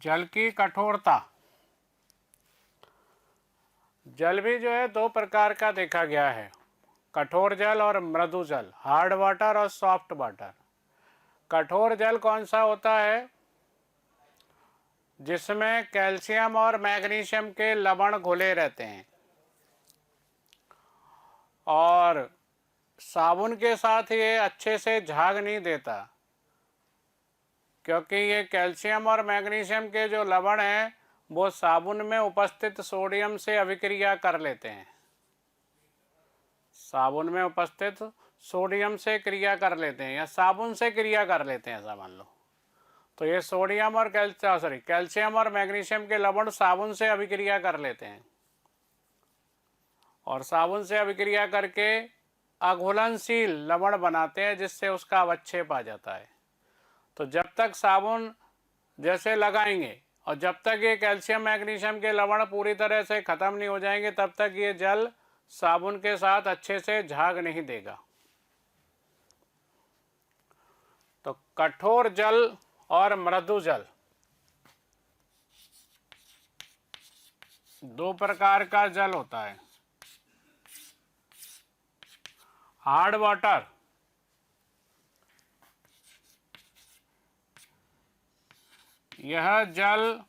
जल की कठोरता। जल भी जो है दो प्रकार का देखा गया है, कठोर जल और मृदु जल, हार्ड वाटर और सॉफ्ट वाटर। कठोर जल कौन सा होता है? जिसमें कैल्शियम और मैग्नीशियम के लवण घुले रहते हैं और साबुन के साथ ये अच्छे से झाग नहीं देता, क्योंकि ये कैल्शियम और मैग्नीशियम के जो लवण हैं वो साबुन में उपस्थित सोडियम से अभिक्रिया कर लेते हैं, साबुन में उपस्थित सोडियम से क्रिया कर लेते हैं या साबुन से क्रिया कर लेते हैं, ऐसा मान लो। तो ये सोडियम और कैल्शियम और मैग्नीशियम के लवण साबुन से अभिक्रिया कर लेते हैं और साबुन से अभिक्रिया करके अघुलनशील लवण बनाते हैं, जिससे उसका अवक्षेप आ जाता है। तो जब तक साबुन जैसे लगाएंगे और जब तक ये कैल्शियम मैग्नीशियम के लवण पूरी तरह से ख़त्म नहीं हो जाएंगे, तब तक ये जल साबुन के साथ अच्छे से झाग नहीं देगा। तो कठोर जल और मृदु जल दो प्रकार का जल होता है। हार्ड वाटर यह जल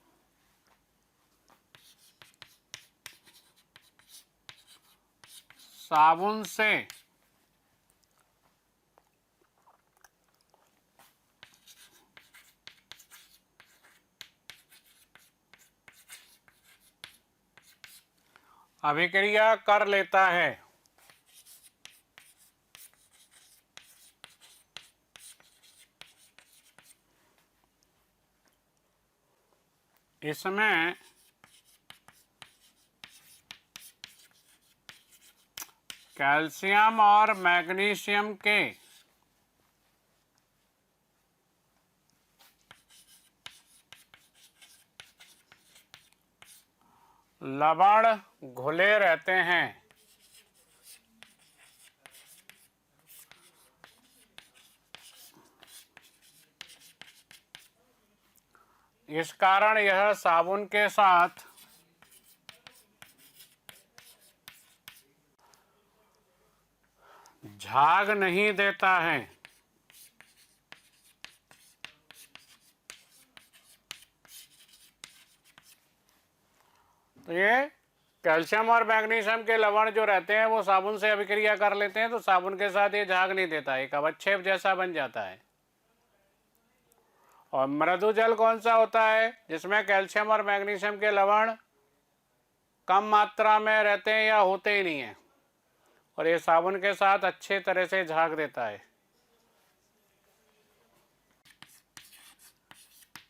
साबुन से अभिक्रिया कर लेता है। इसमें कैल्शियम और मैग्नीशियम के लवण घुले रहते हैं। इस कारण यह साबुन के साथ झाग नहीं देता है। तो ये कैल्शियम और मैग्नीशियम के लवण जो रहते हैं वो साबुन से अभिक्रिया कर लेते हैं, तो साबुन के साथ ये झाग नहीं देता, एक अवक्षेप जैसा बन जाता है। और मृदु जल कौन सा होता है? जिसमें कैल्शियम और मैग्नीशियम के लवण कम मात्रा में रहते हैं या होते ही नहीं हैं और ये साबुन के साथ अच्छे तरह से झाग देता है।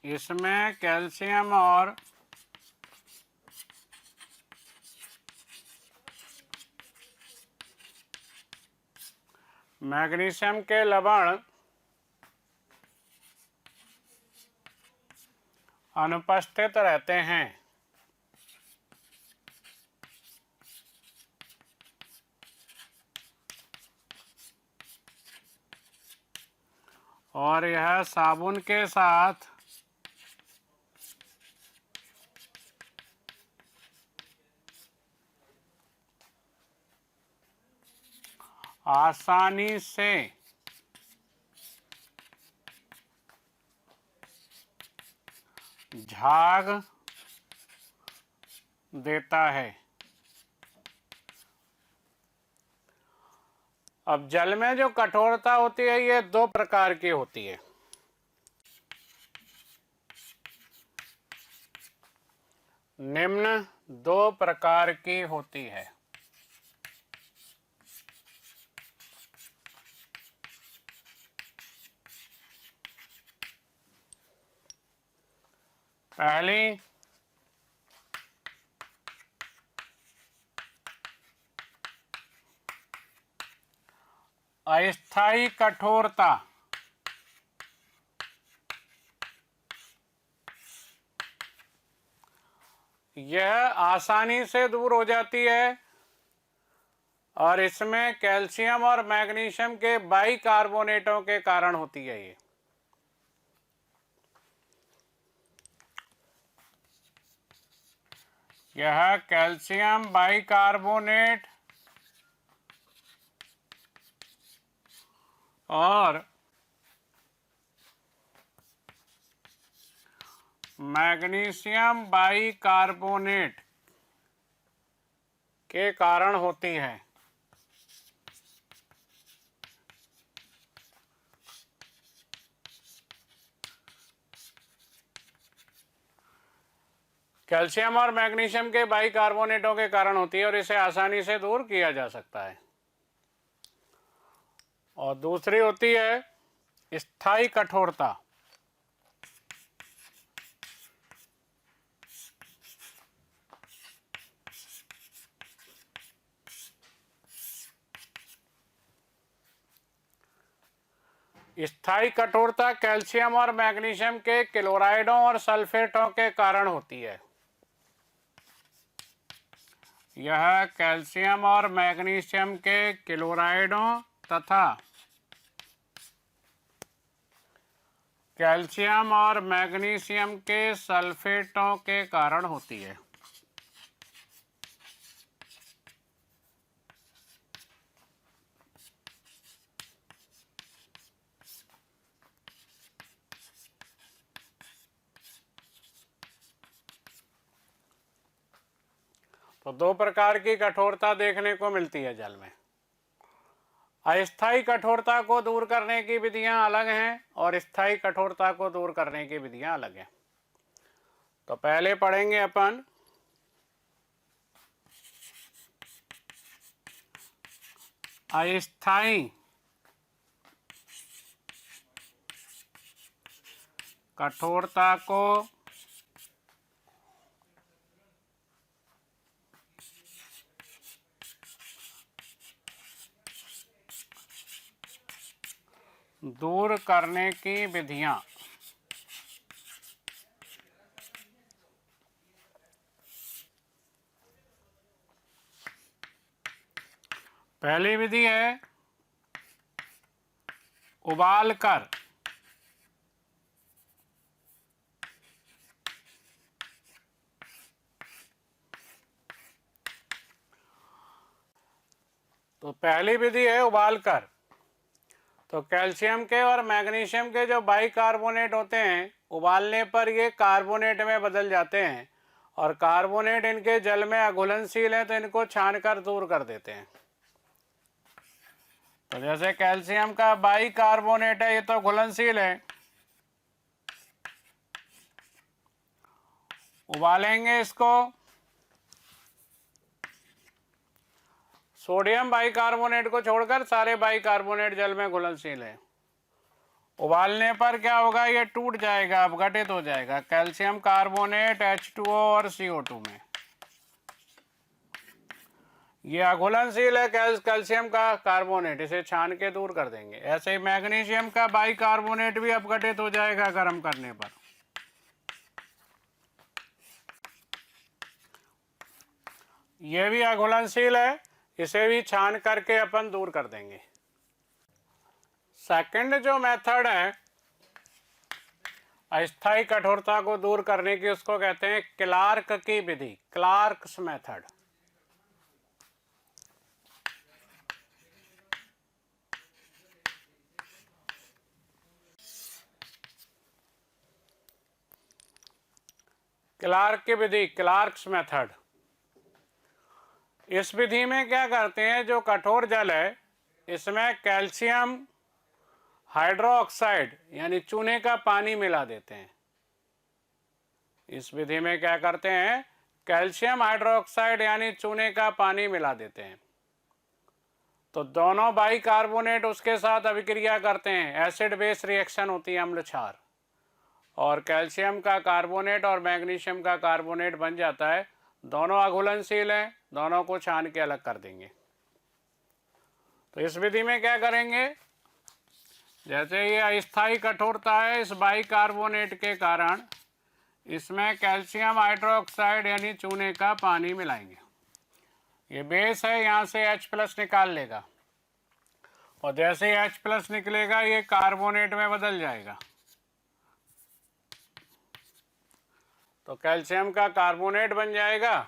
इसमें कैल्शियम और मैग्नीशियम के लवण अनुपस्थित रहते हैं। और यह साबुन के साथ आसानी से झाग देता है। अब जल में जो कठोरता होती है ये दो प्रकार की होती है। निम्न दो प्रकार की होती है। पहली अस्थायी कठोरता। यह आसानी से दूर हो जाती है और इसमें कैल्शियम और मैग्नीशियम के बाइकार्बोनेटों के कारण होती है ये। यह कैल्शियम बाइकार्बोनेट और मैग्नीशियम बाइकार्बोनेट के कारण होती है। कैल्शियम और मैग्नीशियम के बाइकार्बोनेटों के कारण होती है और इसे आसानी से दूर किया जा सकता है। और दूसरी होती है स्थायी कठोरता। स्थायी कठोरता कैल्शियम और मैग्नीशियम के क्लोराइडों और सल्फेटों के कारण होती है। यह कैल्शियम और मैग्नीशियम के क्लोराइडों तथा कैल्शियम और मैग्नीशियम के सल्फेटों के कारण होती है। तो दो प्रकार की कठोरता देखने को मिलती है जल में। अस्थायी कठोरता को दूर करने की विधियां अलग हैं और स्थायी कठोरता को दूर करने की विधियां अलग हैं। तो पहले पढ़ेंगे अपन अस्थायी कठोरता को दूर करने की विधियां। पहली विधि है उबाल कर तो पहली विधि है उबाल कर। तो कैल्शियम के और मैग्नीशियम के जो बाइकार्बोनेट होते हैं उबालने पर ये कार्बोनेट में बदल जाते हैं और कार्बोनेट इनके जल में अघुलनशील है तो इनको छानकर दूर कर देते हैं। तो जैसे कैल्शियम का बाइकार्बोनेट है ये तो घुलनशील है, उबालेंगे इसको। सोडियम बाइकार्बोनेट को छोड़कर सारे बाइकार्बोनेट जल में घुलनशील है। उबालने पर क्या होगा, ये टूट जाएगा, अपघटित हो जाएगा कैल्शियम कार्बोनेट H2O और CO2 में। ये अघुलनशील है कैल्शियम का कार्बोनेट, इसे छान के दूर कर देंगे। ऐसे ही मैग्नीशियम का बाइकार्बोनेट भी अपघटित हो जाएगा गर्म करने पर। यह भी अघुलनशील है, इसे भी छान करके अपन दूर कर देंगे। सेकंड जो मेथड है अस्थायी कठोरता को दूर करने की, उसको कहते हैं क्लार्क की विधि, क्लार्क्स मेथड। क्लार्क की विधि, क्लार्क्स मेथड। इस विधि में क्या करते हैं, जो कठोर जल है इसमें कैल्शियम हाइड्रोक्साइड यानी चूने का पानी मिला देते हैं। इस विधि में क्या करते हैं, कैल्शियम हाइड्रोक्साइड यानी चूने का पानी मिला देते हैं। तो दोनों बाइकार्बोनेट उसके साथ अभिक्रिया करते हैं, एसिड बेस रिएक्शन होती है, अम्ल क्षार, और कैल्शियम का कार्बोनेट और मैग्नीशियम का कार्बोनेट बन जाता है। दोनों अघुलनशील हैं, दोनों को छान के अलग कर देंगे। तो इस विधि में क्या करेंगे, जैसे ये अस्थायी कठोरता है इस बाइकार्बोनेट के कारण, इसमें कैल्शियम हाइड्रोक्साइड यानी चूने का पानी मिलाएंगे। ये बेस है, यहाँ से H प्लस निकाल लेगा और जैसे ही H प्लस निकलेगा ये कार्बोनेट में बदल जाएगा। तो कैल्शियम का कार्बोनेट बन जाएगा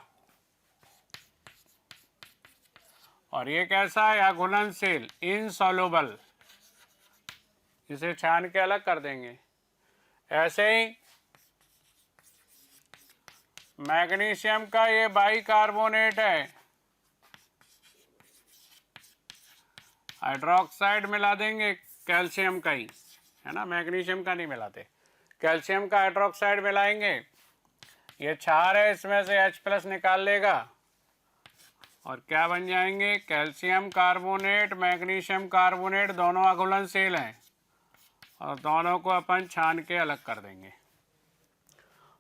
और ये कैसा है? अघुलनशील, इनसॉल्युबल। इसे छान के अलग कर देंगे। ऐसे ही मैग्नीशियम का ये बाइकार्बोनेट है, हाइड्रोक्साइड मिला देंगे कैल्शियम का ही, है ना, मैग्नीशियम का नहीं मिलाते। कैल्शियम का हाइड्रोक्साइड मिलाएंगे, ये क्षार है, इसमें से H प्लस निकाल लेगा और क्या बन जाएंगे? कैल्शियम कार्बोनेट, मैग्नीशियम कार्बोनेट, दोनों अघुलनशील हैं और दोनों को अपन छान के अलग कर देंगे।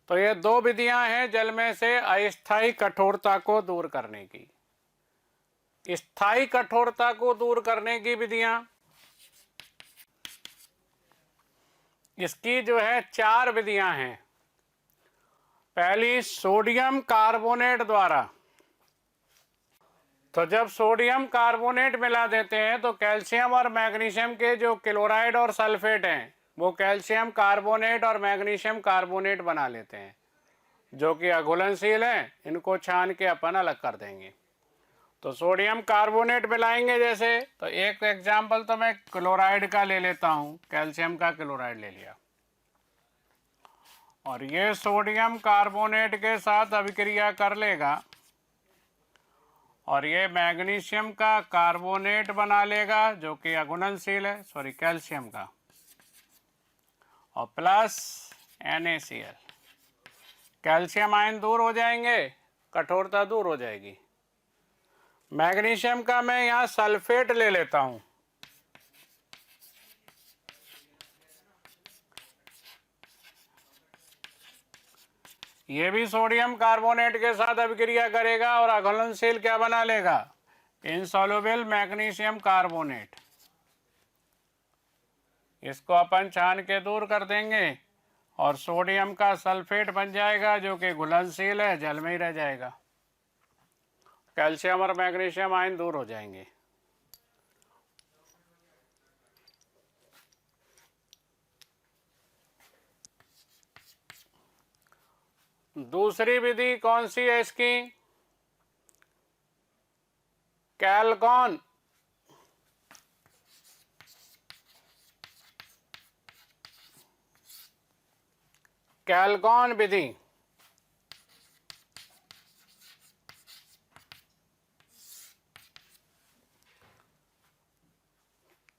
तो ये दो विधियां हैं जल में से अस्थायी कठोरता को दूर करने की। स्थायी कठोरता को दूर करने की विधियां, इसकी जो है 4 विधियां हैं। पहली, सोडियम कार्बोनेट द्वारा। तो जब सोडियम कार्बोनेट मिला देते हैं तो कैल्शियम और मैग्नीशियम के जो क्लोराइड और सल्फेट हैं वो कैल्शियम कार्बोनेट और मैग्नीशियम कार्बोनेट बना लेते हैं, जो कि अघुलनशील हैं। इनको छान के अपन अलग कर देंगे। तो सोडियम कार्बोनेट मिलाएंगे जैसे, तो एक एग्जाम्पल तो मैं क्लोराइड का ले लेता हूँ, कैल्शियम का क्लोराइड ले लिया और ये सोडियम कार्बोनेट के साथ अभिक्रिया कर लेगा और ये मैग्नीशियम का कार्बोनेट बना लेगा जो कि अघुलनशील है, सॉरी कैल्शियम का, और प्लस NaCl। कैल्शियम आयन दूर हो जाएंगे, कठोरता दूर हो जाएगी। मैग्नीशियम का मैं यहाँ सल्फेट ले लेता हूँ, ये भी सोडियम कार्बोनेट के साथ अभिक्रिया करेगा और अघुलनशील क्या बना लेगा? Insoluble magnesium carbonate. इसको अपन छान के दूर कर देंगे और सोडियम का सल्फेट बन जाएगा जो कि घुलनशील है, जल में ही रह जाएगा। कैल्शियम और मैग्नीशियम आयन दूर हो जाएंगे। दूसरी विधि कौन सी है इसकी? कैलकॉन। कैलकॉन विधि।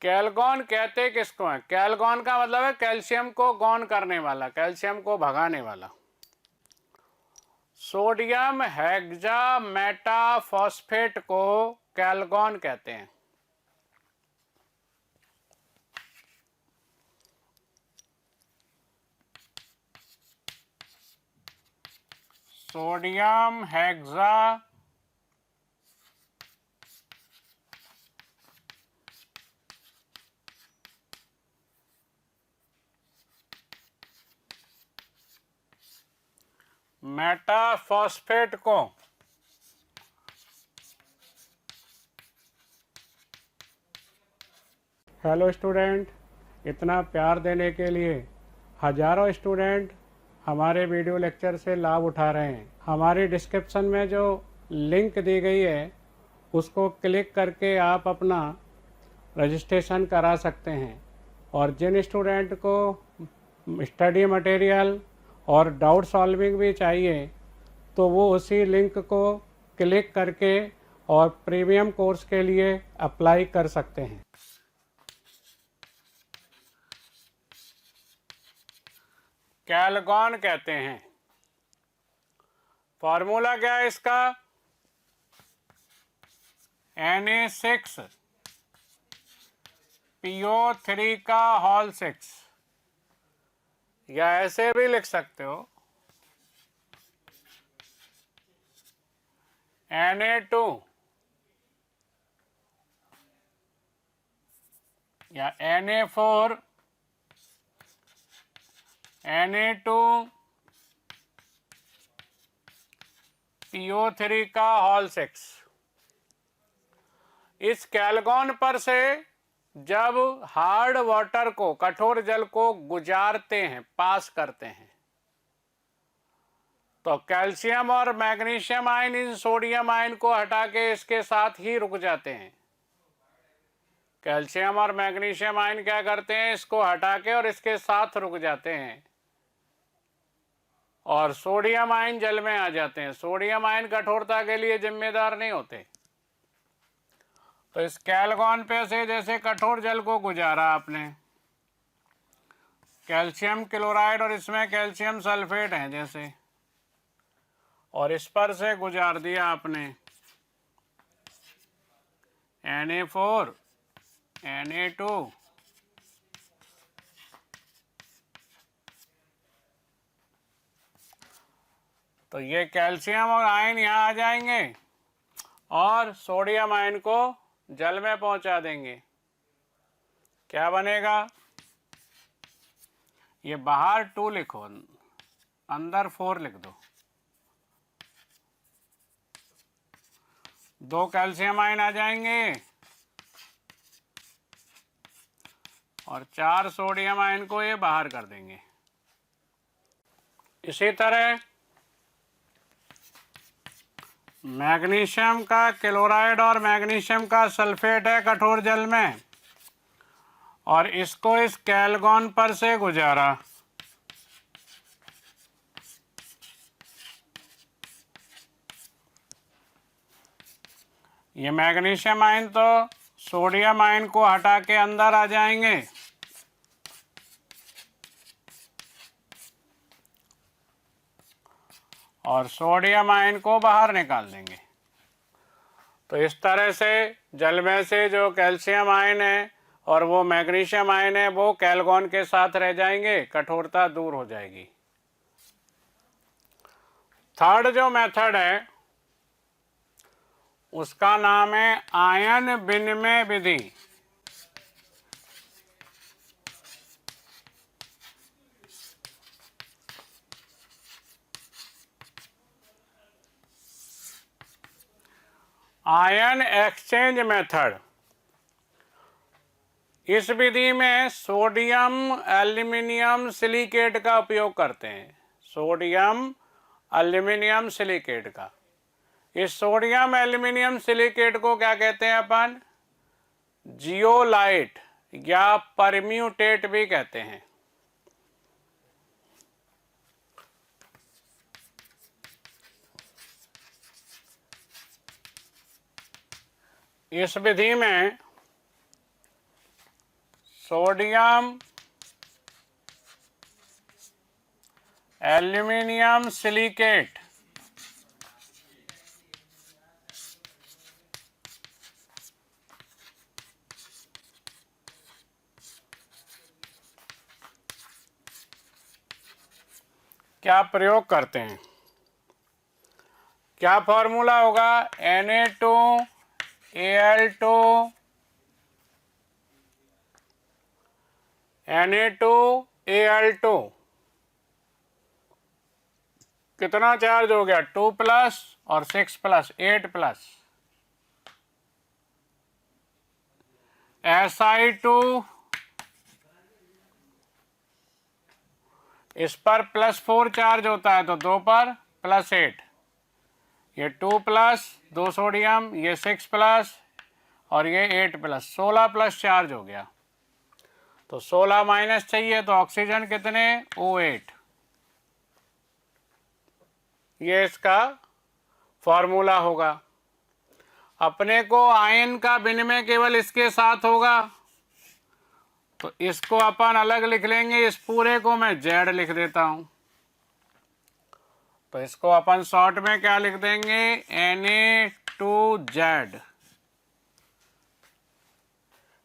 कैलकॉन कहते किसको है? कैलकॉन का मतलब है कैल्शियम को गौन करने वाला, कैल्शियम को भगाने वाला। सोडियम हेक्सामेटाफॉस्फेट को कैलकॉन कहते हैं। सोडियम हेक्सा मेटाफॉस्फेट को हेलो स्टूडेंट, इतना प्यार देने के लिए हजारों स्टूडेंट हमारे वीडियो लेक्चर से लाभ उठा रहे हैं। हमारी डिस्क्रिप्शन में जो लिंक दी गई है उसको क्लिक करके आप अपना रजिस्ट्रेशन करा सकते हैं और जिन स्टूडेंट को स्टडी मटेरियल और डाउट सॉल्विंग भी चाहिए तो वो उसी लिंक को क्लिक करके और प्रीमियम कोर्स के लिए अप्लाई कर सकते हैं। कैलकॉन कहते हैं। फॉर्मूला क्या है इसका? Na6PO3 का होल 6, या ऐसे भी लिख सकते हो Na2 या Na4 Na2PO3 का होल 6। इस कैलगॉन पर से जब हार्ड वाटर को, कठोर जल को गुजारते हैं, पास करते हैं, तो कैल्शियम और मैग्नीशियम आयन इन सोडियम आयन को हटा के इसके साथ ही रुक जाते हैं। कैल्शियम और मैग्नीशियम आयन क्या करते हैं, इसको हटा के और इसके साथ रुक जाते हैं, और सोडियम आयन जल में आ जाते हैं। सोडियम आयन कठोरता के लिए जिम्मेदार नहीं होते। तो इस कैलगॉन पे से जैसे कठोर जल को गुजारा आपने, कैल्शियम क्लोराइड और इसमें कैल्शियम सल्फेट है जैसे, और इस पर से गुजार दिया आपने Na4 Na2, तो ये कैल्शियम और आयन यहाँ आ जाएंगे और सोडियम आयन को जल में पहुंचा देंगे। क्या बनेगा, ये बाहर 2 लिखो, अंदर 4 लिख दो। 2 कैल्शियम आयन आ जाएंगे और 4 सोडियम आयन को ये बाहर कर देंगे। इसी तरह मैग्नीशियम का क्लोराइड और मैग्नीशियम का सल्फेट है कठोर जल में, और इसको इस कैलगॉन पर से गुजारा। ये मैग्नीशियम आयन तो सोडियम आयन को हटा के अंदर आ जाएंगे, और सोडियम आयन को बाहर निकाल देंगे। तो इस तरह से जल में से जो कैल्शियम आयन है और वो मैग्नीशियम आयन है वो कैलगॉन के साथ रह जाएंगे, कठोरता दूर हो जाएगी। थर्ड जो मेथड है उसका नाम है आयन विनिमय विधि। Ion exchange method. इस विधि में सोडियम एल्यूमिनियम सिलिकेट का उपयोग करते हैं, सोडियम एल्यूमिनियम सिलिकेट का। इस सोडियम एल्यूमिनियम सिलिकेट को क्या कहते हैं अपन, जियोलाइट या परम्यूटेट भी कहते हैं। इस विधि में सोडियम एल्यूमिनियम सिलिकेट क्या प्रयोग करते हैं, क्या फॉर्मूला होगा, Na2Al2 Na2Al2 कितना चार्ज हो गया, 2 प्लस और 6 प्लस 8 प्लस, Si2 इस पर +4 चार्ज होता है तो 2 पर +8, ये 2 प्लस 2 सोडियम, ये 6 प्लस और ये 8 प्लस, 16 प्लस चार्ज हो गया। तो 16 माइनस चाहिए तो ऑक्सीजन कितने, O8। ये इसका फॉर्मूला होगा। अपने को आयन का विनिमय केवल इसके साथ होगा तो इसको अपन अलग लिख लेंगे, इस पूरे को मैं Z लिख देता हूं। तो इसको अपन शॉर्ट में क्या लिख देंगे, Na2Z।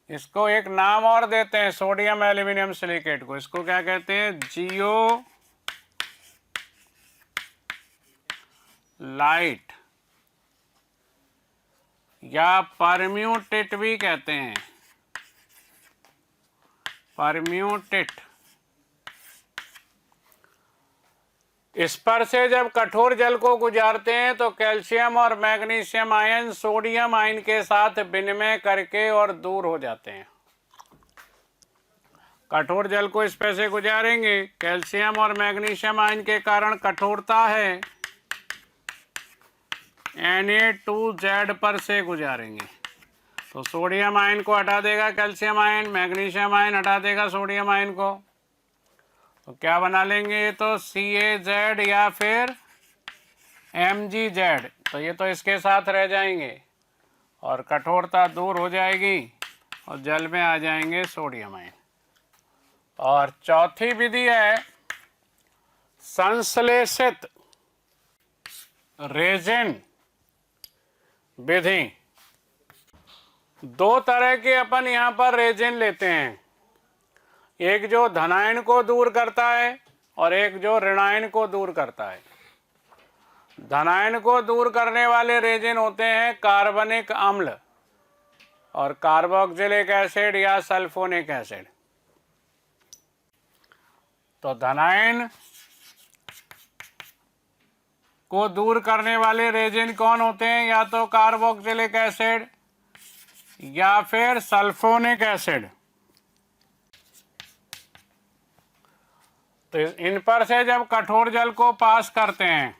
इसको एक नाम और देते हैं सोडियम एल्यूमिनियम सिलिकेट को, इसको क्या कहते हैं, जियो लाइट या परम्यूटेट भी कहते हैं, परम्यूटेट। इस पर से जब कठोर जल को गुजारते हैं तो कैल्शियम और मैग्नीशियम आयन सोडियम आयन के साथ विनिमय करके और दूर हो जाते हैं। कठोर जल को इस पर से गुजारेंगे, कैल्शियम और मैग्नीशियम आयन के कारण कठोरता है, Na2Z पर से गुजारेंगे तो सोडियम आयन को हटा देगा कैल्शियम आयन, मैग्नीशियम आयन हटा देगा सोडियम आयन को, तो क्या बना लेंगे ये तो CaZ या फिर MgZ। तो ये तो इसके साथ रह जाएंगे और कठोरता दूर हो जाएगी और जल में आ जाएंगे सोडियम आयन। और चौथी विधि है संश्लेषित रेजिन विधि। दो तरह के अपन यहाँ पर रेजिन लेते हैं, एक जो धनायन को दूर करता है और एक जो ऋणायन को दूर करता है। धनायन को दूर करने वाले रेजिन होते हैं कार्बनिक अम्ल और कार्बोक्सिलिक एसिड या सल्फोनिक एसिड। तो धनायन को दूर करने वाले रेजिन कौन होते हैं, या तो कार्बोक्सिलिक एसिड या फिर सल्फोनिक एसिड। तो इन पर से जब कठोर जल को पास करते हैं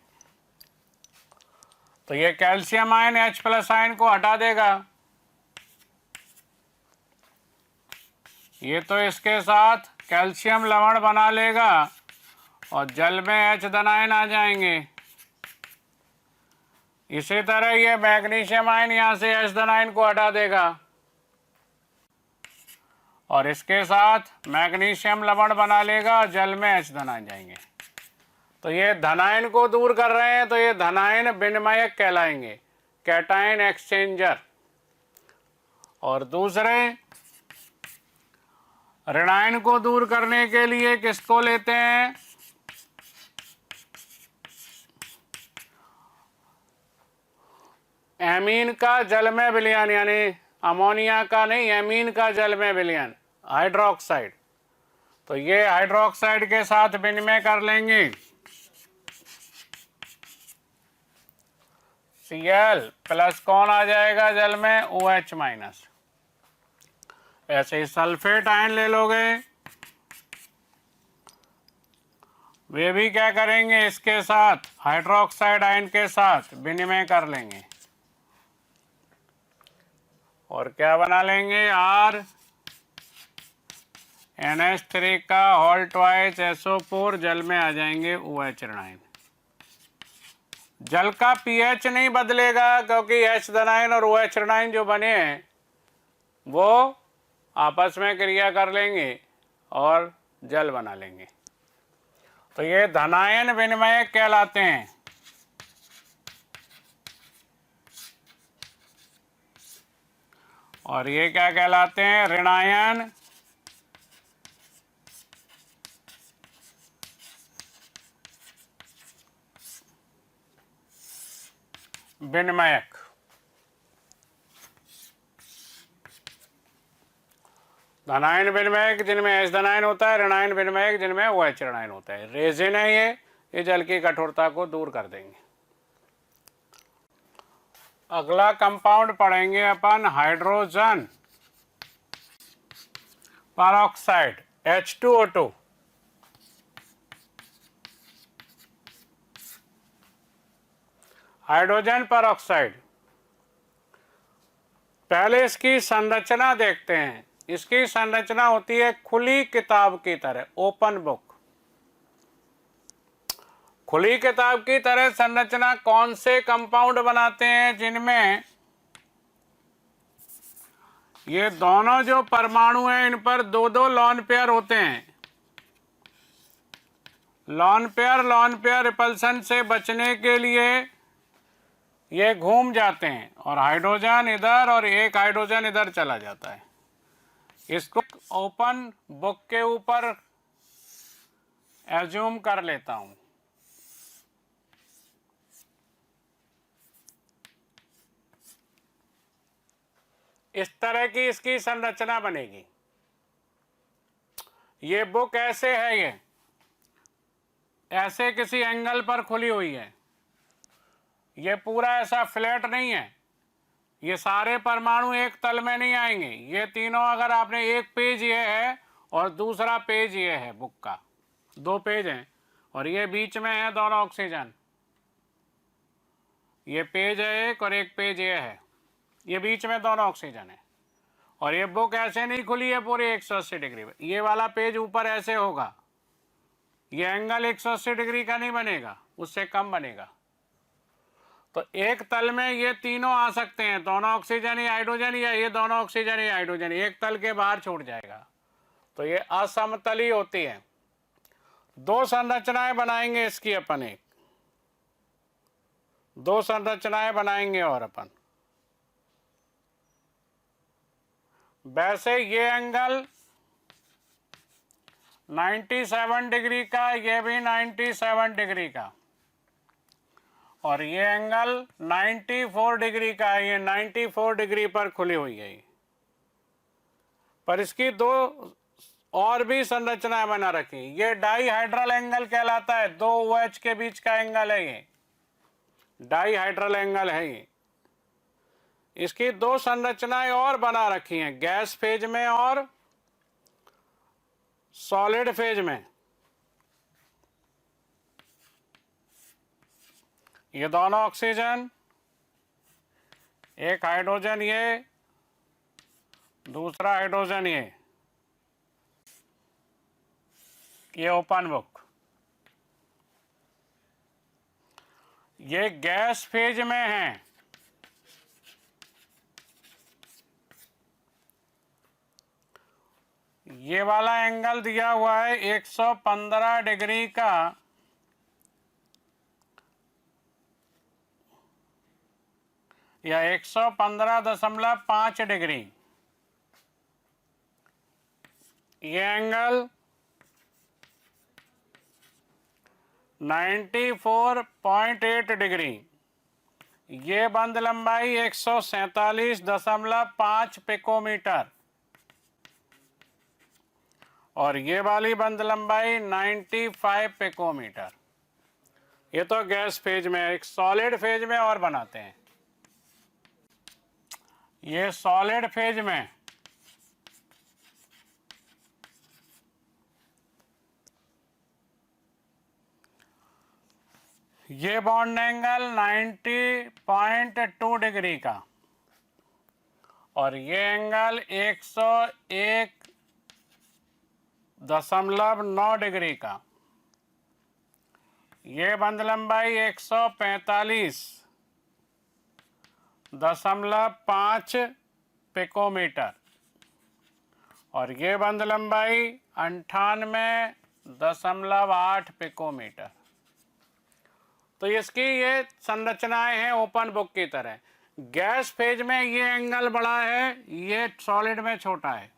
तो ये कैल्शियम आयन H+ आयन को हटा देगा, ये तो इसके साथ कैल्शियम लवण बना लेगा और जल में H धनायन आ जाएंगे। इसी तरह ये मैग्नीशियम आयन यहाँ से H धनायन को हटा देगा और इसके साथ मैग्नीशियम लवण बना लेगा और जल में H धनायन जाएंगे। तो ये धनायन को दूर कर रहे हैं तो ये धनायन विनिमयक कहलाएंगे, कैटायन एक्सचेंजर। और दूसरे ऋणायन को दूर करने के लिए किसको लेते हैं, एमीन का जल में विलयन, यानी अमोनिया का नहीं, एमीन का जल में विलयन, हाइड्रोक्साइड। तो ये हाइड्रोक्साइड के साथ विनिमय कर लेंगे, Cl+ कौन आ जाएगा जल में, OH-। ऐसे ही सल्फेट आयन ले लोगे, वे भी क्या करेंगे, इसके साथ हाइड्रोक्साइड आयन के साथ विनिमय कर लेंगे और क्या बना लेंगे, RNH3 का होल ट्वाइस SO4, जल में आ जाएंगे OH ऋणायन। जल का pH नहीं बदलेगा क्योंकि H धनायन और OH ऋणायन जो बने हैं वो आपस में क्रिया कर लेंगे और जल बना लेंगे। तो ये धनायन विनिमयक कहलाते हैं। और ये क्या कहलाते हैं, ऋणायन विनिमयक। धनायन विनिमयक जिनमें H धनायन होता है, ऋणायन विनिमयक जिनमें OH ऋणायन होता है। रेजिन है ये जल की कठोरता को दूर कर देंगे। अगला कंपाउंड पढ़ेंगे अपन hydrogen peroxide H2O2। Hydrogen peroxide, पहले इसकी संरचना देखते हैं। इसकी संरचना होती है खुली किताब की तरह, ओपन बुक। खुली किताब की तरह संरचना कौन से कंपाउंड बनाते हैं, जिनमें ये दोनों जो परमाणु हैं इन पर दो दो लॉन पेयर होते हैं। लॉन पेयर रिपल्सन से बचने के लिए ये घूम जाते हैं और हाइड्रोजन इधर और एक हाइड्रोजन इधर चला जाता है। इसको ओपन बुक के ऊपर एज्यूम कर लेता हूं। इस तरह की इसकी संरचना बनेगी। ये बुक ऐसे है, ये ऐसे किसी एंगल पर खुली हुई है, ये पूरा ऐसा फ्लैट नहीं है, ये सारे परमाणु एक तल में नहीं आएंगे। ये तीनों, अगर आपने एक पेज ये है और दूसरा पेज ये है, बुक का 2 पेज हैं और ये बीच में है दोनों ऑक्सीजन, ये पेज है एक और एक पेज ये है, ये बीच में दोनों ऑक्सीजन है। और ये बुक ऐसे नहीं खुली है पूरी 180 डिग्री पे, ये वाला पेज ऊपर ऐसे होगा, ये एंगल 180 डिग्री का नहीं बनेगा, उससे कम बनेगा। तो एक तल में ये तीनों आ सकते हैं, दोनों ऑक्सीजन ही हाइड्रोजन, या ये दोनों ऑक्सीजन ही हाइड्रोजन, एक तल के बाहर छूट जाएगा। तो ये असमतली होती है। 2 संरचनाएं बनाएंगे इसकी अपन, 2 संरचनाएं बनाएंगे और अपन। वैसे ये एंगल 97 डिग्री का, ये भी 97 डिग्री का, और ये एंगल 94 डिग्री का है, ये 94 डिग्री पर खुली हुई है। पर इसकी 2 और भी संरचनाएं बना रखी। ये डाईहाइड्रल एंगल कहलाता है, 2 OH के बीच का एंगल है, ये डाईहाइड्रल एंगल है। ये इसकी 2 संरचनाएं और बना रखी हैं, गैस फेज में और सॉलिड फेज में। ये दोनों ऑक्सीजन, एक हाइड्रोजन ये, दूसरा हाइड्रोजन ये ओपन बुक। ये गैस फेज में है, ये वाला एंगल दिया हुआ है 115 डिग्री का, या 115.5 डिग्री। ये एंगल 94.8 डिग्री। ये बंद लंबाई 147.5 पिकोमीटर, और ये वाली बंद लंबाई 95 पिकोमीटर। ये तो गैस फेज में है। एक सॉलिड फेज में और बनाते हैं। ये सॉलिड फेज में ये बॉन्ड एंगल 90.2 डिग्री का, और ये एंगल 101.9 डिग्री का। ये बंद लंबाई 145.5 पिकोमीटर, और ये बंद लंबाई 98.8 पिकोमीटर। तो इसकी ये संरचनाएं हैं ओपन बुक की तरह। गैस फेज में ये एंगल बड़ा है, ये सॉलिड में छोटा है।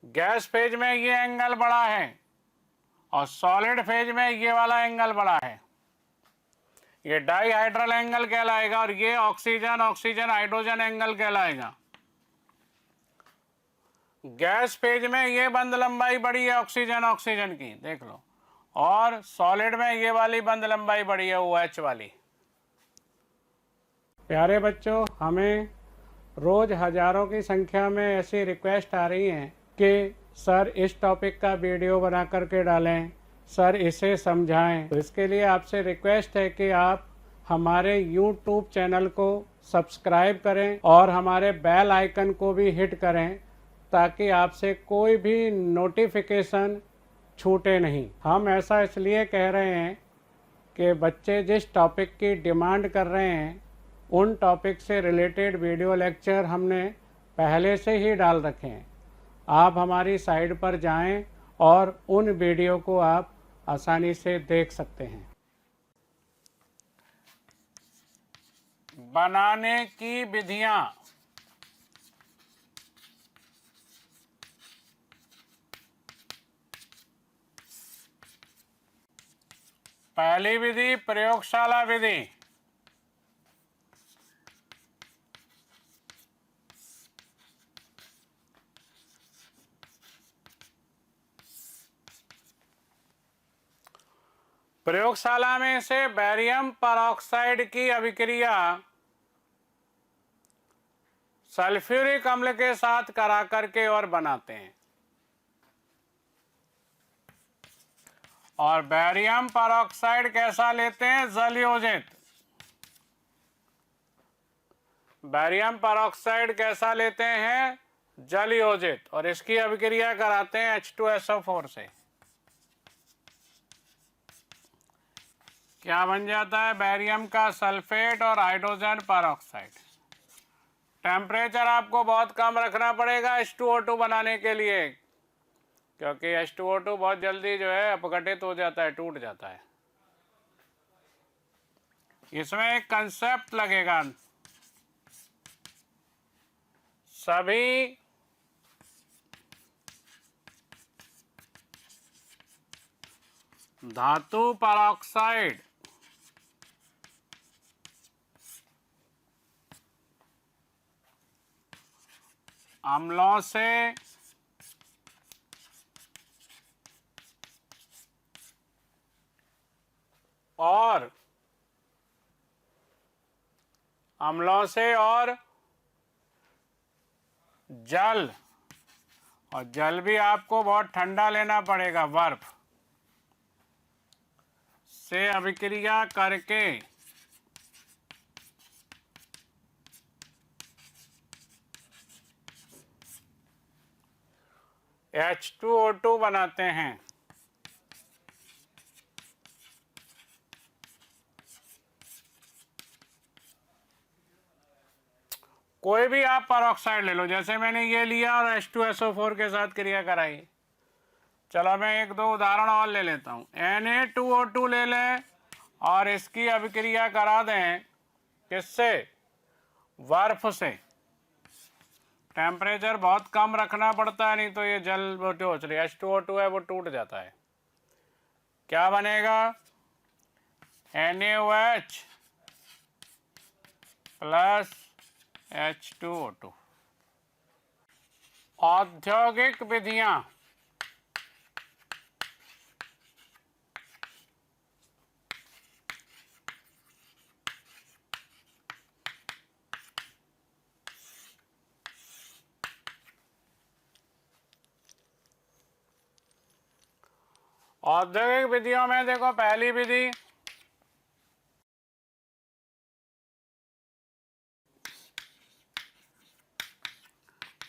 गैस फेज में ये एंगल बड़ा है और सॉलिड फेज में ये वाला एंगल बड़ा है। ये डाईहाइड्रल एंगल कहलाएगा, और ये ऑक्सीजन ऑक्सीजन हाइड्रोजन एंगल कहलाएगा। गैस फेज में ये बंद लंबाई बड़ी है ऑक्सीजन ऑक्सीजन की, देख लो, और सॉलिड में ये वाली बंद लंबाई बड़ी है OH वाली। प्यारे बच्चों, हमें रोज हजारों की संख्या में ऐसी रिक्वेस्ट आ रही हैं कि सर इस टॉपिक का वीडियो बना करके डालें, सर इसे समझाएं। तो इसके लिए आपसे रिक्वेस्ट है कि आप हमारे YouTube चैनल को सब्सक्राइब करें और हमारे बेल आइकन को भी हिट करें, ताकि आपसे कोई भी नोटिफिकेशन छूटे नहीं। हम ऐसा इसलिए कह रहे हैं कि बच्चे जिस टॉपिक की डिमांड कर रहे हैं, उन टॉपिक से रिलेटेड वीडियो लेक्चर हमने पहले से ही डाल रखे हैं। आप हमारी साइट पर जाएं और उन वीडियो को आप आसानी से देख सकते हैं। बनाने की विधियां। पहली विधि प्रयोगशाला विधि। प्रयोगशाला में से बैरियम परऑक्साइड की अभिक्रिया सल्फ्यूरिक अम्ल के साथ करा करके और बनाते हैं, और बैरियम परऑक्साइड कैसा लेते हैं? जलयोजित। बैरियम परऑक्साइड कैसा लेते हैं? जलयोजित। और इसकी अभिक्रिया कराते हैं H2SO4 से। क्या बन जाता है? बैरियम का सल्फेट और हाइड्रोजन परऑक्साइड। टेम्परेचर आपको बहुत कम रखना पड़ेगा H2O2 बनाने के लिए, क्योंकि H2O2 बहुत जल्दी जो है अपघटित हो जाता है, टूट जाता है। इसमें एक कंसेप्ट लगेगा, सभी धातु परऑक्साइड अम्लों से और जल, और जल भी आपको बहुत ठंडा लेना पड़ेगा, बर्फ से अभिक्रिया करके H2O2 बनाते हैं। कोई भी आप परऑक्साइड ले लो, जैसे मैंने ये लिया और H2SO4 के साथ क्रिया कराई। चलो मैं एक दो उदाहरण और ले लेता हूँ। Na2O2 ले लें और इसकी अभिक्रिया करा दें किससे? बर्फ से। टेम्परेचर बहुत कम रखना पड़ता है, नहीं तो ये जल हो चली H2O2 है वो टूट जाता है। क्या बनेगा? NaOH plus H2O2। औद्योगिक विधियां औद्योगिक विधियों में देखो, पहली विधि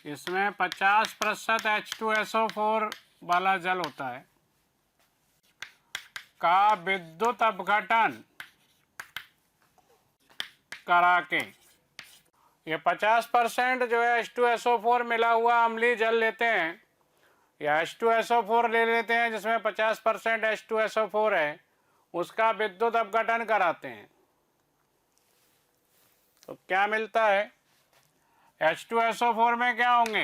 इसमें 50% H2SO4 वाला जल होता है का विद्युत अपघटन करा के, ये 50% जो है H2SO4 मिला हुआ अम्लीय जल लेते हैं, या H2SO4 ले लेते हैं जिसमें 50% H2SO4 है, उसका विद्युत अपघटन कराते हैं। तो क्या मिलता है? H2SO4 में क्या होंगे?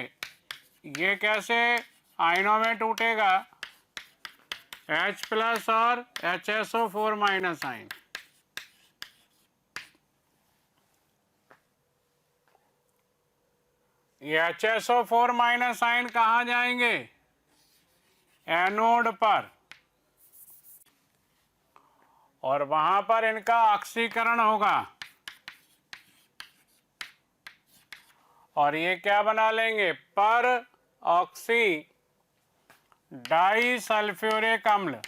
ये कैसे आयनों में टूटेगा? H प्लस और HSO4 माइनस आयन। ये HSO4 माइनस आयन कहाँ जाएंगे? एनोड पर, और वहां पर इनका ऑक्सीकरण होगा, और ये क्या बना लेंगे? पर ऑक्सी डाई सल्फ्यूरिक अम्ल।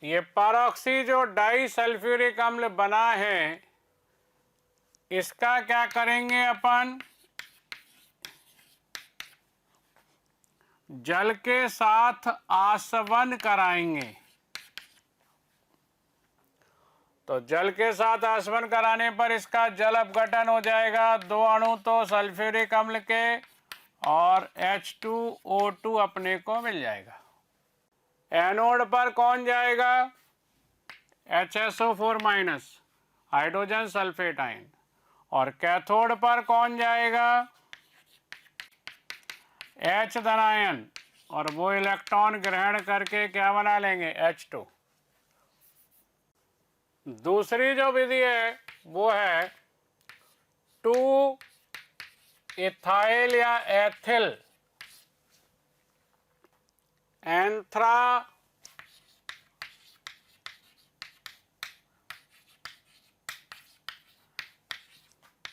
ये परऑक्सी जो डाई सल्फ्यूरिक अम्ल बना है, इसका क्या करेंगे अपन? जल के साथ आसवन कराएंगे। तो जल के साथ आसवन कराने पर इसका जल अपघटन हो जाएगा, दो अणु तो सल्फ्यूरिक अम्ल के और H2O2 अपने को मिल जाएगा। एनोड पर कौन जाएगा? HSO4 minus hydrogen sulphate ion, और कैथोड पर कौन जाएगा? H धनायन, और वो इलेक्ट्रॉन ग्रहण करके क्या बना लेंगे? H2। दूसरी जो विधि है वो है 2 इथाइल या एथिल एंथ्रा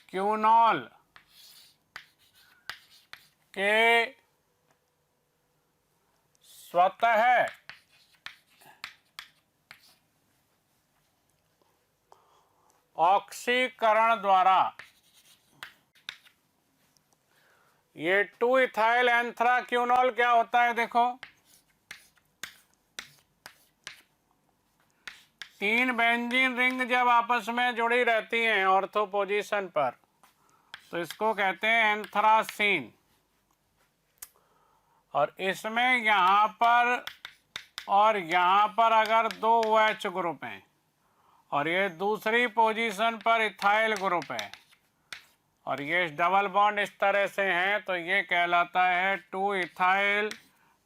क्यूनॉल के स्वतः ऑक्सीकरण द्वारा, ये 2 इथाइल एंथ्राक्यूनॉल क्या होता है देखो, 3 बेंजीन रिंग जब आपस में जुड़ी रहती हैं ऑर्थो पोजीशन पर, तो इसको कहते हैं एंथ्रासीन। और इसमें यहाँ पर और यहाँ पर अगर 2 OH ग्रुप हैं और ये दूसरी पोजीशन पर इथाइल ग्रुप है और ये डबल बॉन्ड इस तरह से हैं, तो ये कहलाता है 2 इथाइल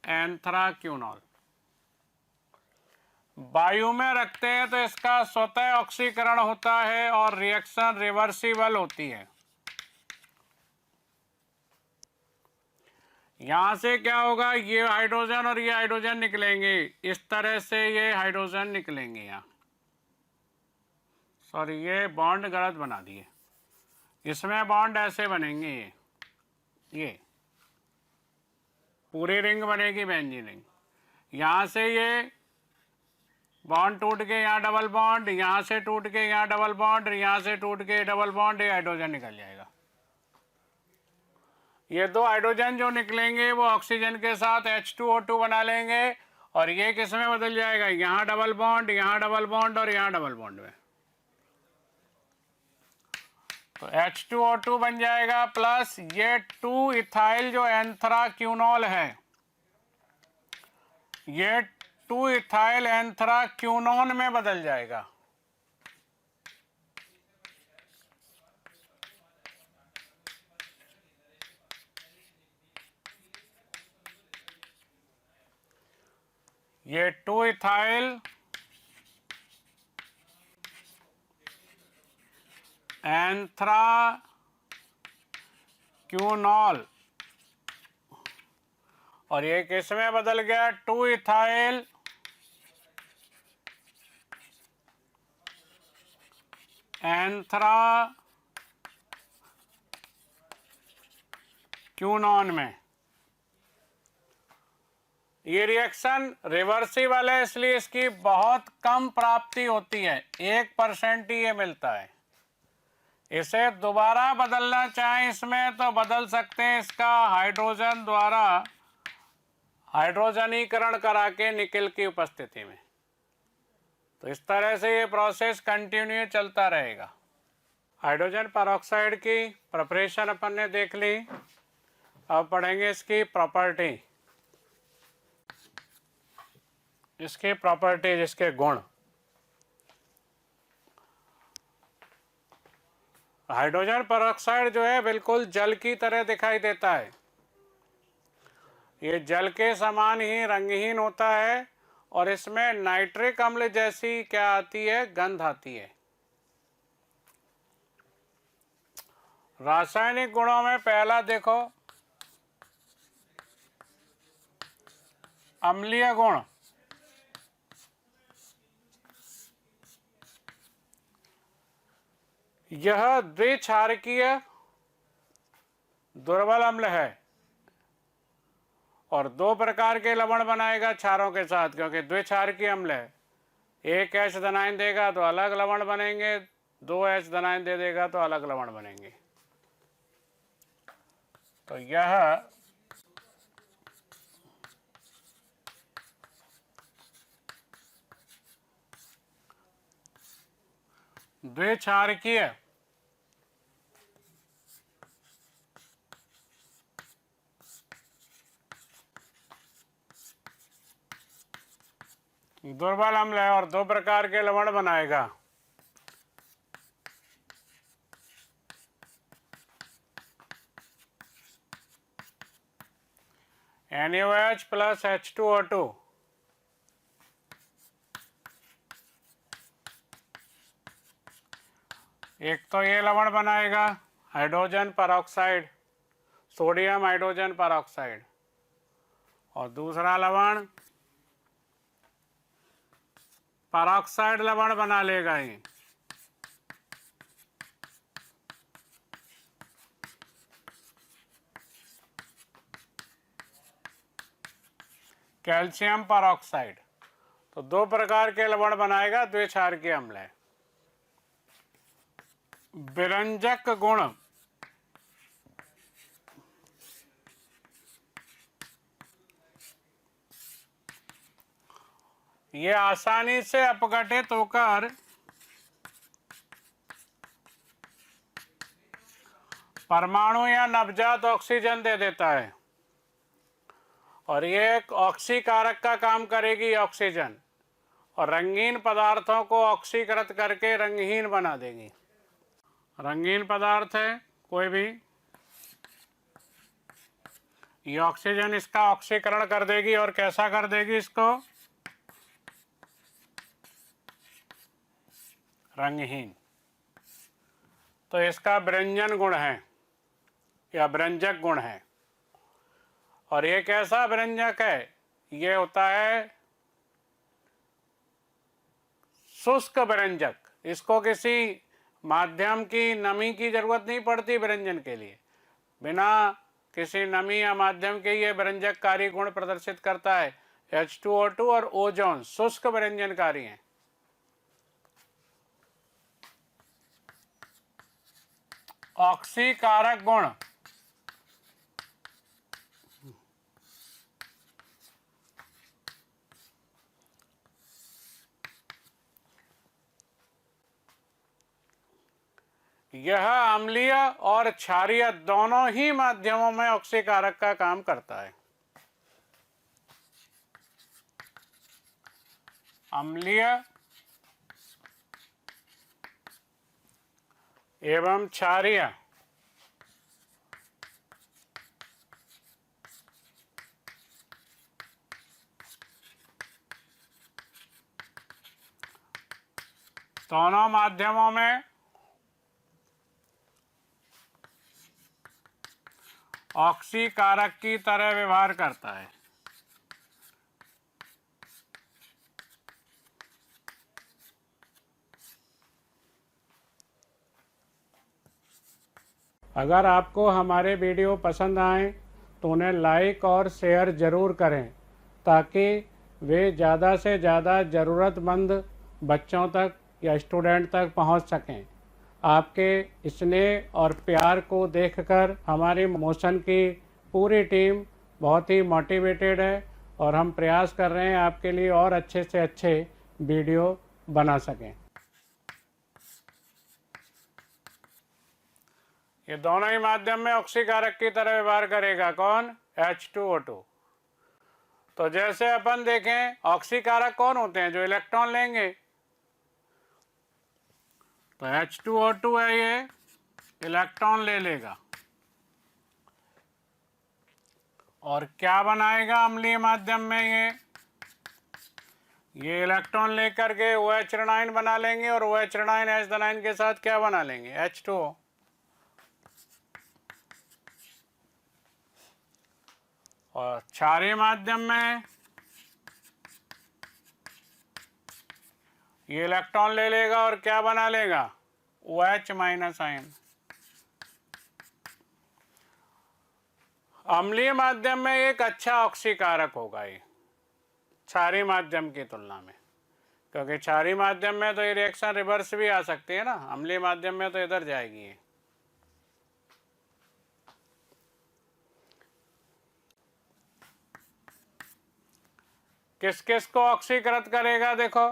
एंथ्राक्यूनॉल। वायु में रखते हैं तो इसका स्वतः ऑक्सीकरण होता है और रिएक्शन रिवर्सिबल होती है। यहां से क्या होगा, ये हाइड्रोजन और ये हाइड्रोजन निकलेंगे, इस तरह से ये हाइड्रोजन निकलेंगे। यहाँ सॉरी, ये बॉन्ड गलत बना दिए, इसमें बॉन्ड ऐसे बनेंगे, ये पूरी रिंग बनेगी बेंजीन रिंग। यहाँ से ये बॉन्ड टूट के यहाँ डबल बॉन्ड, यहाँ से टूट के यहाँ डबल बॉन्ड, यहाँ से टूट के डबल बॉन्ड, ये हाइड्रोजन निकल जाएगा। ये 2 हाइड्रोजन जो निकलेंगे वो ऑक्सीजन के साथ H2O2 बना लेंगे और ये किस में बदल जाएगा, यहाँ डबल बॉन्ड, यहाँ डबल बॉन्ड और यहाँ डबल बॉन्ड में। तो H2O2 बन जाएगा प्लस ये 2 इथाइल जो एंथ्राक्यूनॉल है, ये 2 इथाइल एंथ्राक्यूनॉन में बदल जाएगा। ये 2 इथाइल एंथ्राक्यूनॉल और ये किस में बदल गया, 2 इथाइल एंथ्राक्यूनॉन में। ये रिएक्शन रिवर्सिबल है, इसलिए इसकी बहुत कम प्राप्ति होती है, 1% ही ये मिलता है। इसे दोबारा बदलना चाहें इसमें तो बदल सकते हैं, इसका हाइड्रोजन द्वारा हाइड्रोजनीकरण करा के निकल की उपस्थिति में। तो इस तरह से ये प्रोसेस कंटिन्यू चलता रहेगा। हाइड्रोजन परऑक्साइड की प्रिपरेशन अपन ने देख ली, अब पढ़ेंगे इसकी प्रॉपर्टी, इसके प्रॉपर्टीज, इसके गुण। हाइड्रोजन परऑक्साइड जो है बिल्कुल जल की तरह दिखाई देता है, ये जल के समान ही रंगहीन होता है और इसमें नाइट्रिक अम्ल जैसी क्या आती है, गंध आती है। रासायनिक गुणों में पहला देखो, अम्लीय गुण। यह द्विक्षारकीय दुर्बल अम्ल है और 2 प्रकार के लवण बनाएगा क्षारों के साथ, क्योंकि द्विक्षारकीय अम्ल है। एक H धनायन देगा तो अलग लवण बनेंगे, 2 H धनायन दे देगा तो अलग लवण बनेंगे। तो यह द्विक्षारकीय दुर्बल अम्ल है और 2 प्रकार के लवण बनाएगा। NaOH प्लस H2O2, एक तो ये लवण बनाएगा hydrogen peroxide, sodium hydrogen peroxide, और दूसरा लवण परऑक्साइड लवण बना लेगा ये। Calcium peroxide. तो दो प्रकार के लवण बनाएगा द्विक्षारकीय अम्ल है। विरंजक गुण। ये आसानी से अपघटित होकर परमाणु या नवजात ऑक्सीजन दे देता है और ये एक ऑक्सीकारक का काम करेगी ऑक्सीजन, और रंगीन पदार्थों को ऑक्सीकृत करके रंगहीन बना देगी। रंगीन पदार्थ है कोई भी, ये ऑक्सीजन इसका ऑक्सीकरण कर देगी और कैसा कर देगी इसको, रंगहीन। तो इसका विरंजन गुण है या विरंजक गुण है। और ये कैसा विरंजक है, ये होता है शुष्क विरंजक। इसको किसी माध्यम की नमी की जरूरत नहीं पड़ती विरंजन के लिए, बिना किसी नमी या माध्यम के ये विरंजककारी गुण प्रदर्शित करता है। H2O2 और ओजोन शुष्क विरंजनकारी हैं। ऑक्सीकारक गुण। यह अम्लीय और क्षारीय दोनों ही माध्यमों में ऑक्सीकारक का काम करता है। अम्लीय एवं क्षारीय दोनों माध्यमों में ऑक्सीकारक की तरह व्यवहार करता है। अगर आपको हमारे वीडियो पसंद आए तो उन्हें लाइक और शेयर ज़रूर करें, ताकि वे ज़्यादा से ज़्यादा ज़रूरतमंद बच्चों तक या स्टूडेंट तक पहुंच सकें। आपके स्नेह और प्यार को देखकर हमारी मोशन की पूरी टीम बहुत ही मोटिवेटेड है और हम प्रयास कर रहे हैं आपके लिए और अच्छे से अच्छे वीडियो बना सकें। ये दोनों ही माध्यम में ऑक्सीकारक की तरह व्यवहार करेगा। कौन? H2O2। तो जैसे अपन देखें, ऑक्सीकारक कौन होते हैं? जो इलेक्ट्रॉन लेंगे। तो H2O2 है, ये इलेक्ट्रॉन ले लेगा और क्या बनाएगा अम्लीय माध्यम में? ये इलेक्ट्रॉन लेकर के OH ऋणायन बना लेंगे और OH ऋणायन H धनायन के साथ क्या बना लेंगे? H2O। और क्षारीय माध्यम में ये इलेक्ट्रॉन ले लेगा और क्या बना लेगा? OH minus ion. अम्लीय माध्यम में एक अच्छा ऑक्सीकारक होगा ये क्षारीय माध्यम की तुलना में, क्योंकि क्षारीय माध्यम में तो ये रिएक्शन रिवर्स भी आ सकती है ना, अम्लीय माध्यम में तो इधर जाएगी ये। किस किस को ऑक्सीकृत करेगा? देखो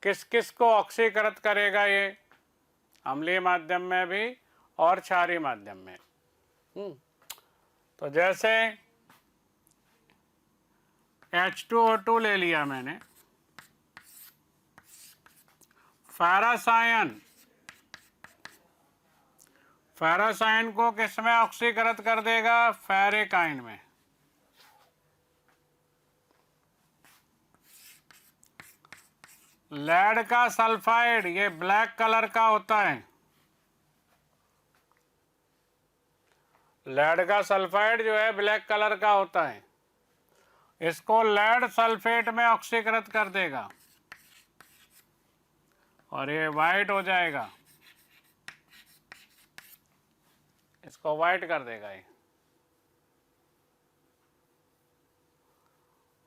किस किस को ऑक्सीकृत करेगा ये, अम्लीय माध्यम में भी और क्षारीय माध्यम में। तो जैसे H2O2 ले लिया मैंने, फेरस आयन, फेरस आयन को किस में ऑक्सीकृत कर देगा? फेरिक आयन में। लेड का सल्फाइड, ये ब्लैक कलर का होता है, लेड का सल्फाइड जो है ब्लैक कलर का होता है, इसको लेड सल्फेट में ऑक्सीकृत कर देगा और ये वाइट हो जाएगा, इसको वाइट कर देगा ये।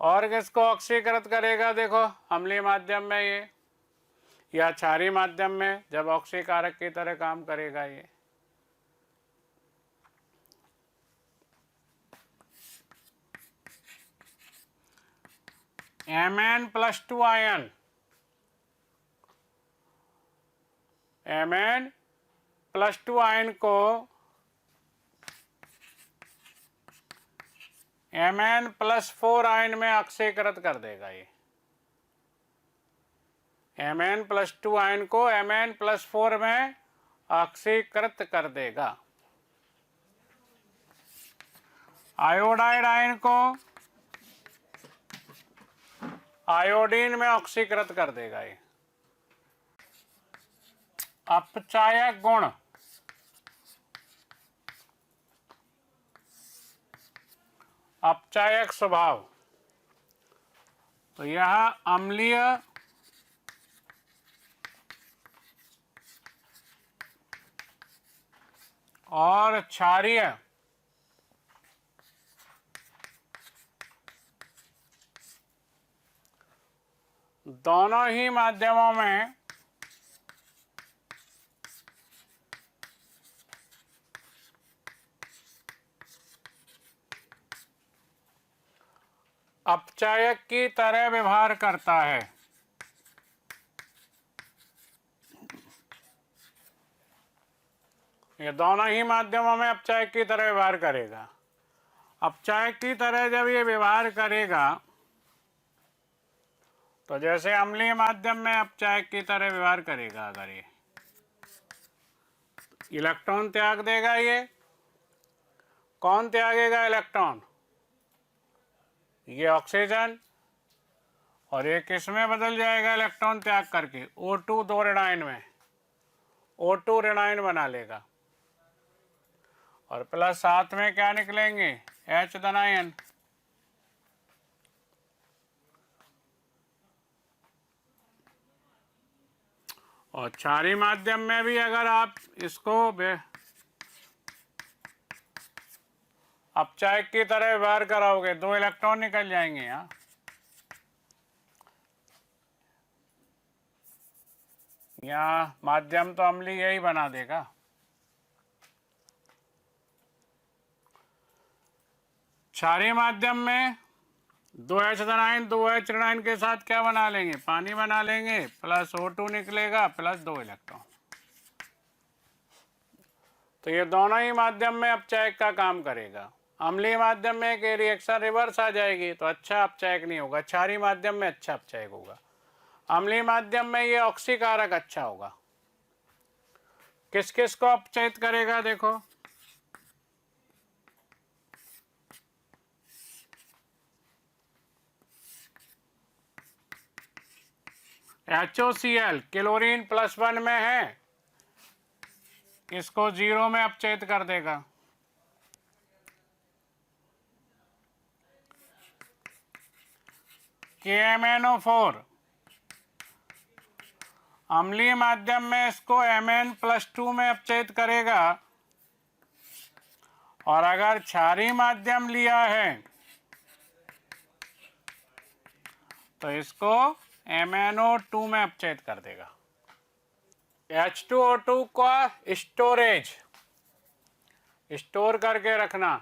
और किसको ऑक्सीकृत करेगा? देखो अम्लीय माध्यम में ये या क्षारीय माध्यम में जब ऑक्सीकारक की तरह काम करेगा ये। Mn+2 आयन, Mn+2 आयन को Mn+4 आयन में ऑक्सीकृत कर देगा ये। Mn+2 आयन को Mn+4 में ऑक्सीकृत कर देगा। आयोडाइड आयन को आयोडीन में ऑक्सीकृत कर देगा ये। अपचायक गुण, अपचायक स्वभाव, तो यह अम्लीय और क्षारीय दोनों ही माध्यमों में अपचायक की तरह व्यवहार करता है। ये दोनों ही माध्यमों में अपचायक की तरह व्यवहार करेगा। अपचायक की तरह जब ये व्यवहार करेगा तो जैसे अम्लीय माध्यम में अपचायक की तरह व्यवहार करेगा, अगर ये इलेक्ट्रॉन त्याग देगा, ये कौन त्यागेगा इलेक्ट्रॉन? ये ऑक्सीजन, और ये किस में बदल जाएगा इलेक्ट्रॉन त्याग करके? O2 2 ऋणायन में, O2 ऋणायन बना लेगा और प्लस साथ में क्या निकलेंगे? H धनायन। और क्षारीय माध्यम में भी अगर आप इसको अपचायक की तरह व्यवहार कराओगे 2 इलेक्ट्रॉन निकल जाएंगे यहाँ। यहाँ माध्यम तो अम्लीय यही बना देगा। क्षारीय माध्यम में 2H धनायन 2H ऋणायन के साथ क्या बना लेंगे? पानी बना लेंगे, प्लस O2 निकलेगा, प्लस 2 इलेक्ट्रॉन। तो ये दोनों ही माध्यम में अपचायक का काम करेगा। अम्लीय माध्यम में एक रिएक्शन रिवर्स आ जाएगी तो अच्छा अपचायक नहीं होगा, क्षारीय माध्यम में अच्छा अपचायक होगा। अम्लीय माध्यम में ये ऑक्सीकारक अच्छा होगा। किस किस को अपचयित करेगा? देखो HOCl क्लोरीन +1 में है, इसको 0 में अपचयित कर देगा। KMnO4 अम्लीय माध्यम में इसको Mn+2 में अपचयित करेगा, और अगर क्षारीय माध्यम लिया है तो इसको MnO2 में अपचयित कर देगा। H2O2 का स्टोरेज, स्टोर करके रखना,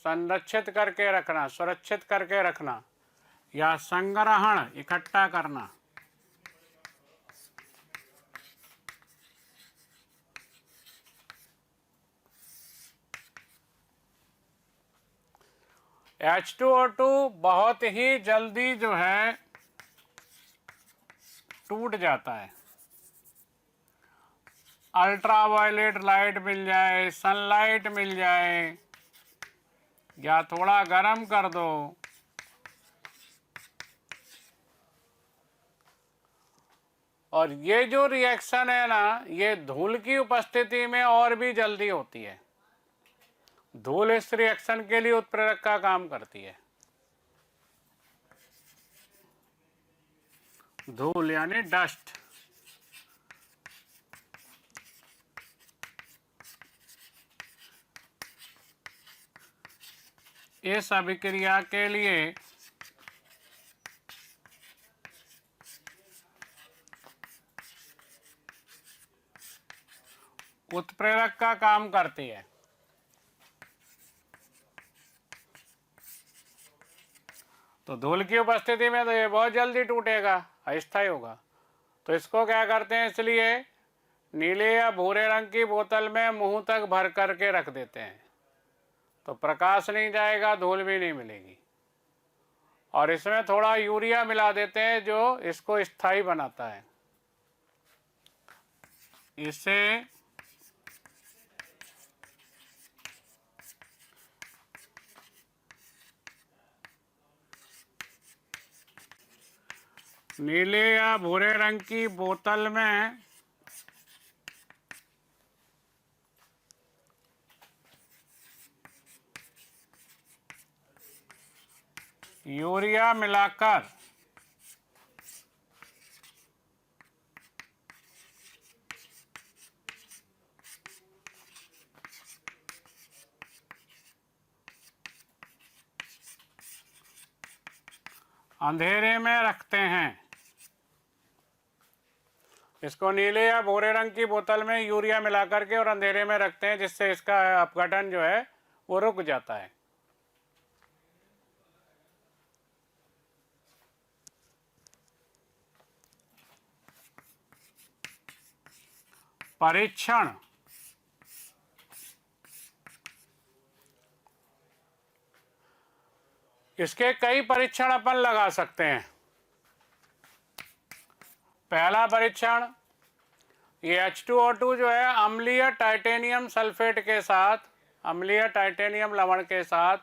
संरक्षित करके रखना, सुरक्षित करके रखना, या संग्रहण इकट्ठा करना। H2O2 बहुत ही जल्दी जो है टूट जाता है। अल्ट्रा वायलेट लाइट मिल जाए, सनलाइट मिल जाए, या थोड़ा गर्म कर दो, और ये जो रिएक्शन है ना, ये धूल की उपस्थिति में और भी जल्दी होती है। धूल इस रिएक्शन के लिए उत्प्रेरक का काम करती है। धूल यानी डस्ट। इस अभिक्रिया के लिए उत्प्रेरक का काम करती है। तो धूल की उपस्थिति में तो ये बहुत जल्दी टूटेगा, अस्थायी होगा। तो इसको क्या करते हैं, इसलिए नीले या भूरे रंग की बोतल में मुंह तक भर करके रख देते हैं, तो प्रकाश नहीं जाएगा, धूल भी नहीं मिलेगी। और इसमें थोड़ा यूरिया मिला देते हैं जो इसको स्थायी बनाता है। इसे नीले या भूरे रंग की बोतल में यूरिया मिलाकर अंधेरे में रखते हैं। इसको नीले या भूरे रंग की बोतल में यूरिया मिला करके और अंधेरे में रखते हैं, जिससे इसका अपघटन जो है वो रुक जाता है। परीक्षण। इसके कई परीक्षण अपन लगा सकते हैं। पहला परीक्षण, ये H2O2 जो है अम्लीय टाइटेनियम सल्फेट के साथ, अम्लीय टाइटेनियम लवण के साथ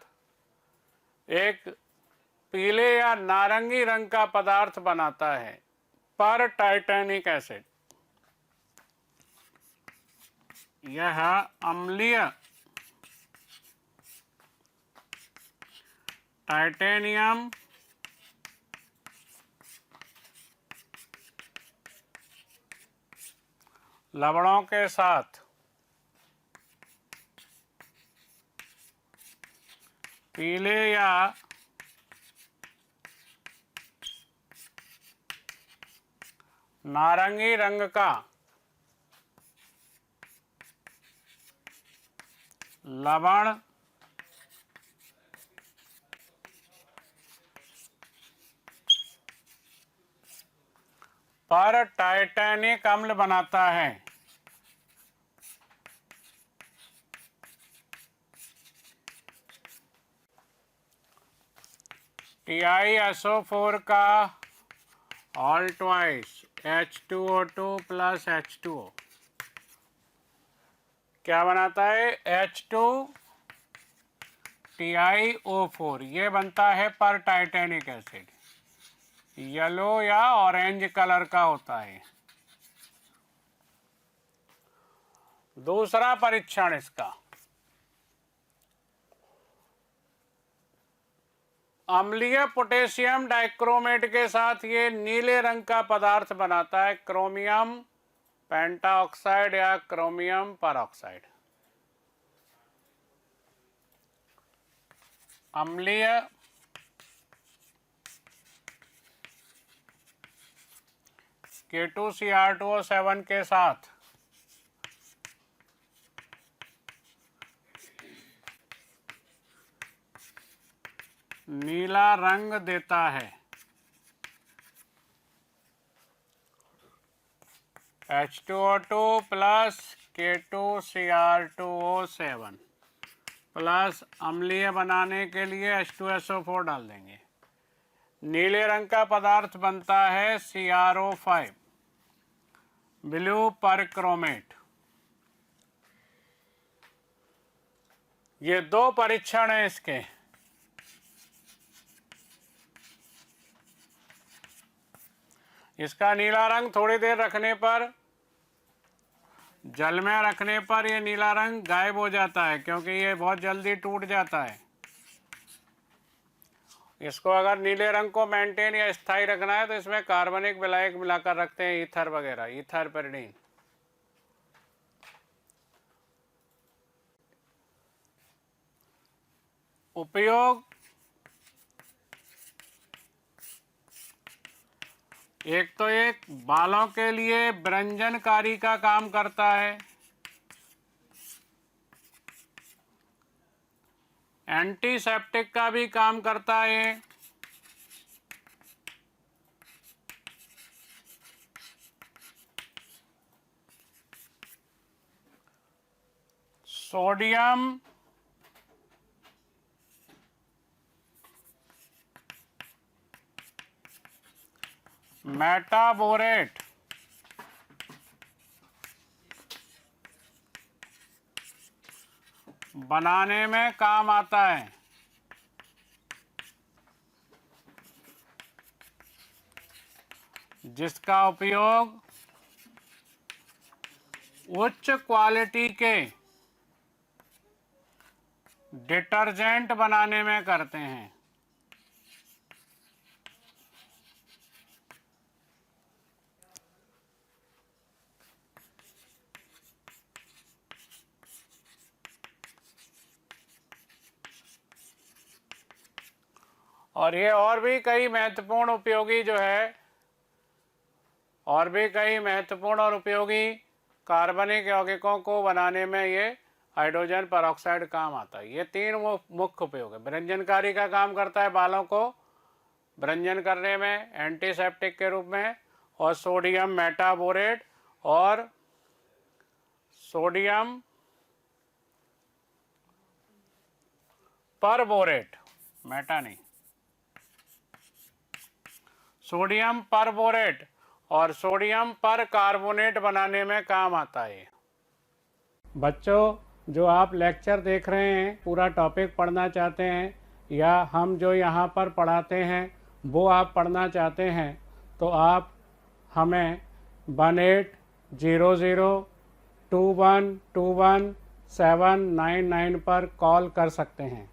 एक पीले या नारंगी रंग का पदार्थ बनाता है, पर टाइटेनिक एसिड। यह अम्लीय टाइटेनियम लवणों के साथ पीले या नारंगी रंग का लवण पर टाइटेनिक अम्ल बनाता है। TiSO4 का all twice H2O2 plus H2O क्या बनाता है, H2TiO4। ये बनता है पर टाइटेनिक एसिड, येलो या ऑरेंज कलर का होता है। दूसरा परीक्षण इसका, अम्लीय पोटेशियम डाइक्रोमेट के साथ ये नीले रंग का पदार्थ बनाता है, क्रोमियम पेंटाऑक्साइड या क्रोमियम परऑक्साइड। अम्लीय K2Cr2O7 के साथ नीला रंग देता है। H2O2 प्लस K2Cr2O7 प्लस अम्लीय बनाने के लिए H2SO4 डाल देंगे। नीले रंग का पदार्थ बनता है CrO5, ब्लू परक्रोमेट। ये दो परीक्षण हैं इसके। इसका नीला रंग थोड़ी देर रखने पर जल में रखने पर ये नीला रंग गायब हो जाता है क्योंकि ये बहुत जल्दी टूट जाता है। इसको अगर नीले रंग को मेंटेन या स्थायी रखना है तो इसमें कार्बनिक विलायक मिलाकर रखते हैं, ईथर वगैरह, ईथर पेरिडीन। उपयोग, एक तो एक बालों के लिए व्यंजनकारी का काम करता है, एंटीसेप्टिक का भी काम करता है, सोडियम मेटाबोरेट बनाने में काम आता है। जिसका उपयोग उच्च क्वालिटी के डिटर्जेंट बनाने में करते हैं। और ये और भी कई महत्वपूर्ण उपयोगी जो है, और भी कई महत्वपूर्ण और उपयोगी कार्बनिक यौगिकों को बनाने में ये हाइड्रोजन परऑक्साइड काम आता है। ये तीन मुख्य उपयोग है। व्यंजनकारी का काम करता है बालों को व्यंजन करने में एंटीसेप्टिक के रूप में, और सोडियम मेटाबोरेट और सोडियम परबोरेट, मेटा नहीं, सोडियम परबोरेट और सोडियम परकार्बोनेट बनाने में काम आता है। बच्चों, जो आप लेक्चर देख रहे हैं, पूरा टॉपिक पढ़ना चाहते हैं या हम जो यहाँ पर पढ़ाते हैं वो आप पढ़ना चाहते हैं तो आप हमें 18002121 799 पर कॉल कर सकते हैं।